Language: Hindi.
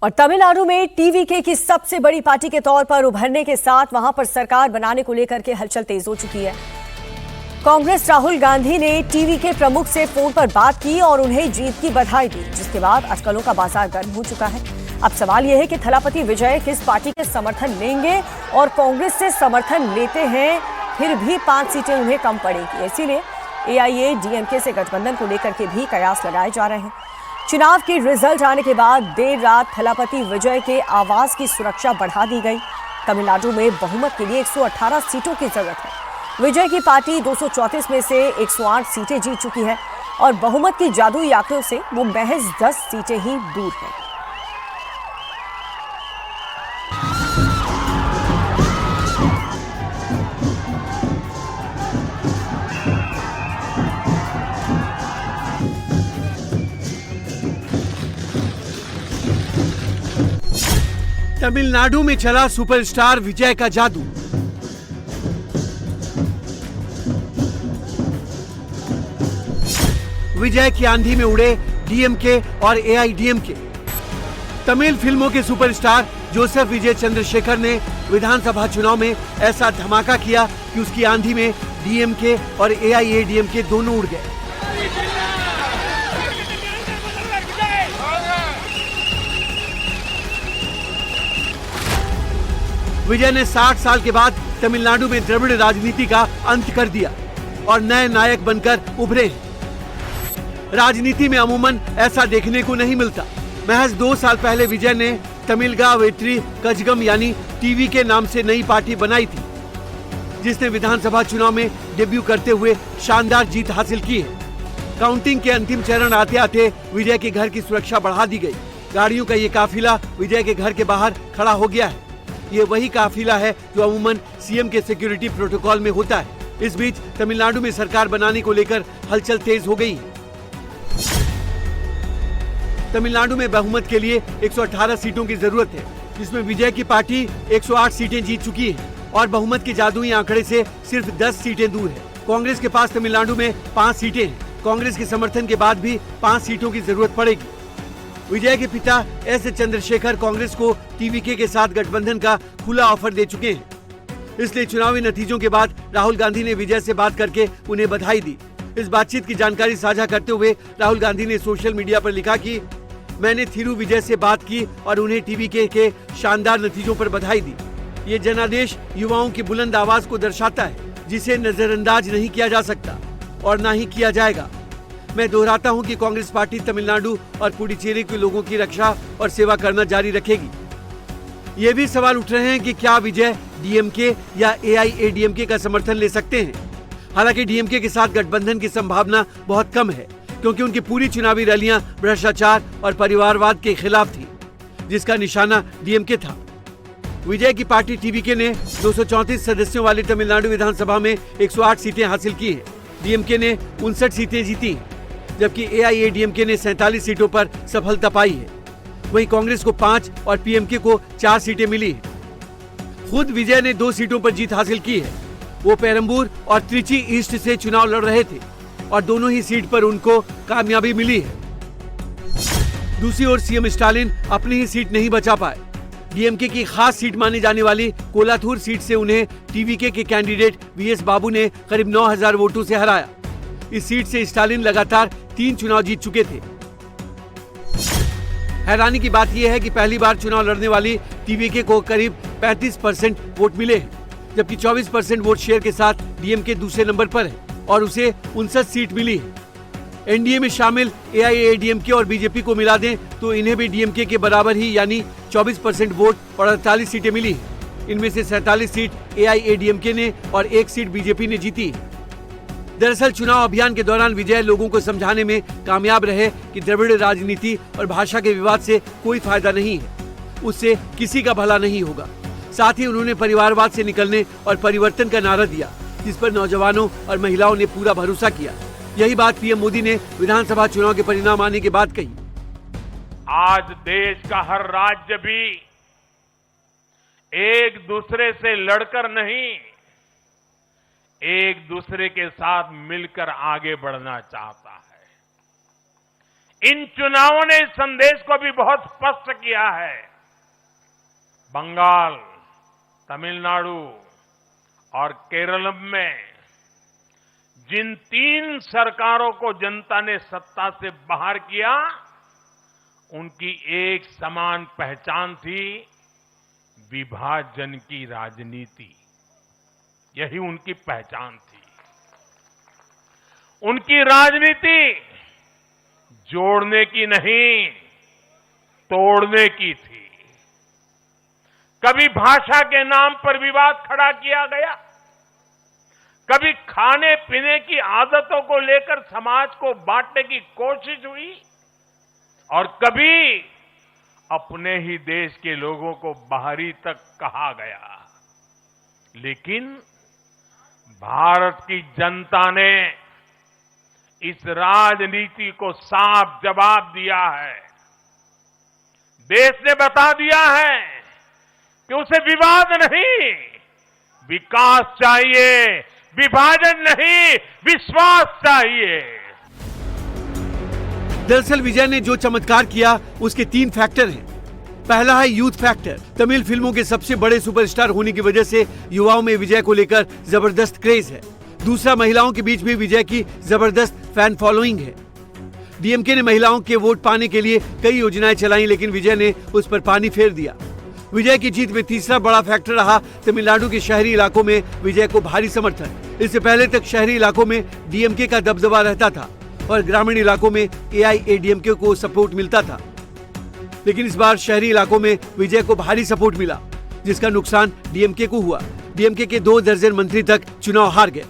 और तमिलनाडु में टीवीके की सबसे बड़ी पार्टी के तौर पर उभरने के साथ वहां पर सरकार बनाने को लेकर के हलचल तेज हो चुकी है। कांग्रेस राहुल गांधी ने टीवीके प्रमुख से फोन पर बात की और उन्हें जीत की बधाई दी, जिसके बाद अटकलों का बाजार गर्म हो चुका है। अब सवाल यह है कि थलापति विजय किस पार्टी के समर्थन लेंगे और कांग्रेस से समर्थन लेते हैं फिर भी 5 सीटें उन्हें कम पड़ेगी। इसीलिए एआईएडीएमके से गठबंधन को लेकर के भी कयास लगाए जा रहे हैं। चुनाव की रिजल्ट आने के बाद देर रात थलापति विजय के आवास की सुरक्षा बढ़ा दी गई। तमिलनाडु में बहुमत के लिए 118 सीटों की जरूरत है। विजय की पार्टी 234 में से 108 सीटें जीत चुकी है और बहुमत की जादुई आंकड़ों से वो महज 10 सीटें ही दूर है। तमिलनाडु में चला सुपरस्टार विजय का जादू। विजय की आंधी में उड़े डीएमके और एआईडीएमके। तमिल फिल्मों के सुपरस्टार जोसेफ विजय चंद्रशेखर ने विधानसभा चुनाव में ऐसा धमाका किया कि उसकी आंधी में डीएमके और एआईएडीएमके दोनों उड़ गए। विजय ने 60 साल के बाद तमिलनाडु में द्रविड़ राजनीति का अंत कर दिया और नए नायक बनकर उभरे हैं। राजनीति में अमूमन ऐसा देखने को नहीं मिलता। महज 2 साल पहले विजय ने तमिलगा वेट्री कजगम यानी टीवी के नाम से नई पार्टी बनाई थी, जिसने विधानसभा चुनाव में डेब्यू करते हुए शानदार जीत हासिल की है। काउंटिंग के अंतिम चरण आते आते विजय के घर की सुरक्षा बढ़ा दी गई। गाड़ियों का ये काफिला विजय के घर के बाहर खड़ा हो गया है। ये वही काफिला है जो अमूमन सीएम के सिक्योरिटी प्रोटोकॉल में होता है। इस बीच तमिलनाडु में सरकार बनाने को लेकर हलचल तेज हो गई है। तमिलनाडु में बहुमत के लिए 118 सीटों की जरूरत है, जिसमें विजय की पार्टी 108 सीटें जीत चुकी है और बहुमत के जादुई आंकड़े से सिर्फ 10 सीटें दूर है। कांग्रेस के पास तमिलनाडु में 5 सीटें हैं। कांग्रेस के समर्थन के बाद भी 5 सीटों की जरूरत पड़ेगी। विजय के पिता एस चंद्रशेखर कांग्रेस को टीवीके के साथ गठबंधन का खुला ऑफर दे चुके हैं। इसलिए चुनावी नतीजों के बाद राहुल गांधी ने विजय से बात करके उन्हें बधाई दी। इस बातचीत की जानकारी साझा करते हुए राहुल गांधी ने सोशल मीडिया पर लिखा कि मैंने थिरू विजय से बात की और उन्हें टीवीके के शानदार नतीजों पर बधाई दी। ये जनादेश युवाओं की बुलंद आवाज को दर्शाता है, जिसे नजरअंदाज नहीं किया जा सकता और न ही किया जाएगा। मैं दोहराता हूं कि कांग्रेस पार्टी तमिलनाडु और पुडुचेरी के लोगों की रक्षा और सेवा करना जारी रखेगी। ये भी सवाल उठ रहे हैं कि क्या विजय डीएमके या एआईएडीएमके का समर्थन ले सकते हैं। हालांकि डीएमके के साथ गठबंधन की संभावना बहुत कम है, क्योंकि उनकी पूरी चुनावी रैलियां भ्रष्टाचार और परिवारवाद के खिलाफ थी, जिसका निशाना डीएमके था। विजय की पार्टी टीवीके ने 234 सदस्यों वाली तमिलनाडु विधानसभा में 108 सीटें हासिल की है। डीएमके ने 59 सीटें जीती, जबकि एआईएडीएमके ने 47 सीटों पर सफलता पाई है। वहीं कांग्रेस को 5 और पीएमके को 4 सीटें मिली है। खुद विजय ने 2 सीटों पर जीत हासिल की है। वो पेरंबूर और त्रिची ईस्ट से चुनाव लड़ रहे थे और दोनों ही सीट पर उनको कामयाबी मिली है। दूसरी ओर सीएम स्टालिन अपनी ही सीट नहीं बचा पाए। डीएमके की खास सीट मानी जाने वाली कोलाथूर सीट से उन्हें टीवीके के कैंडिडेट वीएस बाबू ने करीब 9000 वोटों से हराया। इस सीट से स्टालिन लगातार 3 चुनाव जीत चुके थे। हैरानी की बात यह है कि पहली बार चुनाव लड़ने वाली टीवीके को करीब 35% वोट मिले हैं, जबकि 24% वोट शेयर के साथ डीएमके दूसरे नंबर पर है और उसे 59 सीट मिली है। एनडीए में शामिल एआईएडीएमके और बीजेपी को मिला दें तो इन्हें भी डीएमके के बराबर ही यानी 24% वोट और 48 सीटें मिली हैं। इनमें से 47 सीट एआईएडीएमके ने और 1 सीट बीजेपी ने जीती है। दरअसल चुनाव अभियान के दौरान विजय लोगों को समझाने में कामयाब रहे कि द्रविड़ राजनीति और भाषा के विवाद से कोई फायदा नहीं है, उससे किसी का भला नहीं होगा। साथ ही उन्होंने परिवारवाद से निकलने और परिवर्तन का नारा दिया, जिस पर नौजवानों और महिलाओं ने पूरा भरोसा किया। यही बात पीएम मोदी ने विधानसभा चुनाव के परिणाम आने के बाद कही। आज देश का हर राज्य भी एक दूसरे से लड़कर नहीं, एक दूसरे के साथ मिलकर आगे बढ़ना चाहता है। इन चुनावों ने इस संदेश को भी बहुत स्पष्ट किया है। बंगाल, तमिलनाडु और केरल में जिन 3 सरकारों को जनता ने सत्ता से बाहर किया, उनकी एक समान पहचान थी, विभाजन की राजनीति। यही उनकी पहचान थी। उनकी राजनीति जोड़ने की नहीं, तोड़ने की थी। कभी भाषा के नाम पर विवाद खड़ा किया गया, कभी खाने पीने की आदतों को लेकर समाज को बांटने की कोशिश हुई, और कभी अपने ही देश के लोगों को बाहरी तक कहा गया। लेकिन भारत की जनता ने इस राजनीति को साफ जवाब दिया है। देश ने बता दिया है कि उसे विवाद नहीं, विकास चाहिए, विभाजन नहीं, विश्वास चाहिए। दरअसल विजय ने जो चमत्कार किया उसके 3 फैक्टर हैं। पहला है यूथ फैक्टर। तमिल फिल्मों के सबसे बड़े सुपरस्टार होने की वजह से युवाओं में विजय को लेकर जबरदस्त क्रेज है। दूसरा, महिलाओं के बीच भी विजय की जबरदस्त फैन फॉलोइंग है। डीएमके ने महिलाओं के वोट पाने के लिए कई योजनाएं चलाई, लेकिन विजय ने उस पर पानी फेर दिया। विजय की जीत में तीसरा बड़ा फैक्टर रहा तमिलनाडु के शहरी इलाकों में विजय को भारी समर्थन। इससे पहले तक शहरी इलाकों में डीएमके का दबदबा रहता था और ग्रामीण इलाकों में एआईएडीएमके को सपोर्ट मिलता था, लेकिन इस बार शहरी इलाकों में विजय को भारी सपोर्ट मिला, जिसका नुकसान डीएमके को हुआ। डीएमके के 2 दर्जन मंत्री तक चुनाव हार गए।